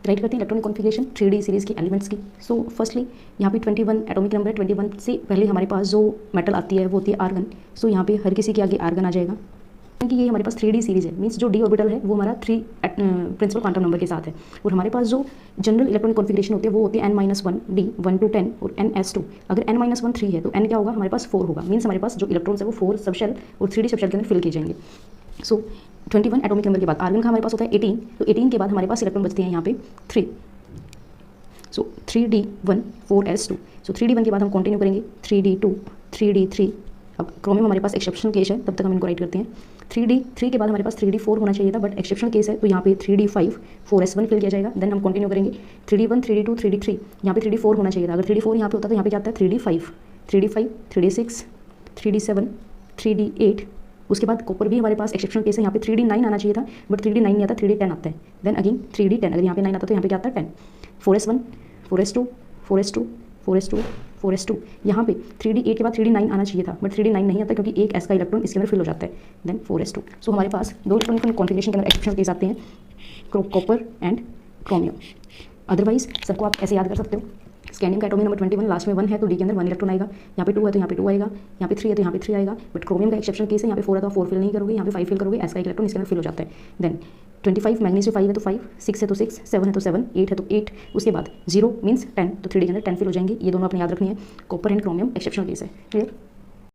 Right करते हैं electronic configuration 3D series की एलिमेंट्स की। सो फर्स्टली यहाँ पे 21 एटॉमिक नंबर है, 21 से पहले हमारे पास जो मेटल आती है वो होती है आर्गन। सो यहाँ पे हर किसी के आगे आर्गन आ जाएगा क्योंकि ये हमारे पास 3D सीरीज़ है, मीन्स जो डी ऑर्बिटल है वो हमारा 3 प्रिंसिपल क्वांटम नंबर के साथ है। और हमारे पास जो जनरल इलेक्ट्रॉनिक कॉन्फ़िगरेशन होती है वो होती है n-1 d 1 to 10 और ns2। अगर n-1 3 है तो n क्या होगा, हमारे पास 4 होगा, मीन्स हमारे पास जो इलेक्ट्रॉन्स है वो 4 सबशेल और 3D सबशेल के अंदर फिल किए जाएंगे। सो 21 एटॉमिक नंबर के बाद आर्गन का हमारे पास होता है 18, तो 18 के बाद हमारे पास इलेक्ट्रॉन बचते हैं यहाँ पे 3। सो 3d1 4s2। सो 3d1 के बाद हम कंटिन्यू करेंगे 3d2 3d3। अब क्रोमियम हमारे पास एक्सेप्शनल केस है, तब तक हम इनको राइट करते हैं। 3d3 के बाद हमारे पास 3d4 होना चाहिए था, बट एक्सेप्शनल केस है तो यहाँ पे 3d5 4s1 फिल किया जाएगा। देन हम कंटिन्यू करेंगे 3d1 3d2 3d3। यहाँ पे 3d4 होना चाहिए था, अगर 3d4 यहाँ पे होता तो यहाँ पे क्या आता है 3d5 3d6 3d7 3d8। उसके बाद कॉपर भी हमारे पास एक्सेप्शनल केस है, यहाँ पे 3d9 आना चाहिए था, बट 3d9 नहीं आता, 3d10 आता है। देन अगेन 3d10, अगर यहाँ पे 9 आता तो यहाँ पे क्या आता है 10। 4s1 4s2 4s2 4s2 4s2। यहाँ पे 3d8 के बाद 3d9 आना चाहिए था, बट 3d9 नहीं आता क्योंकि एक s का इलेक्ट्रॉन इसके अंदर फिल हो जाता है। Then 4s2। सो हमारे पास दो इलेक्ट्रॉनिक कॉन्फ़िगरेशन के अंदर एक्सेप्शनल केस आते हैं, कॉपर एंड क्रोमियम। अदरवाइज सबको आप ऐसे याद कर सकते हो। स्कैंडियम का एटॉमिक नंबर 21, लास्ट में 1 है तो डी के अंदर 1 इलेक्ट्रॉन आएगा, यहाँ पे 2 है तो यहाँ पे 2 आएगा, यहाँ पे 3 है तो यहाँ पे 3 आएगा। बट क्रोमियम का एक्सेप्शनल केस है, यहाँ पे 4 है तो 4 फिल नहीं करोगे, यहाँ पे 5 फिल करोगे, एस का इलेक्ट्रॉन इसके अंदर फिल हो जाता है। देन 25 मैग्नीशियम 5 है तो 5, 6 है तो 6, 7 है तो 7, 8 है तो 8। उसके बाद 0 मीन्स 10, तो 3D के अंदर 10 फिल हो जाएंगे। ये दोनों अपने याद रखनी है। Copper and chromium exceptional case है, क्लियर।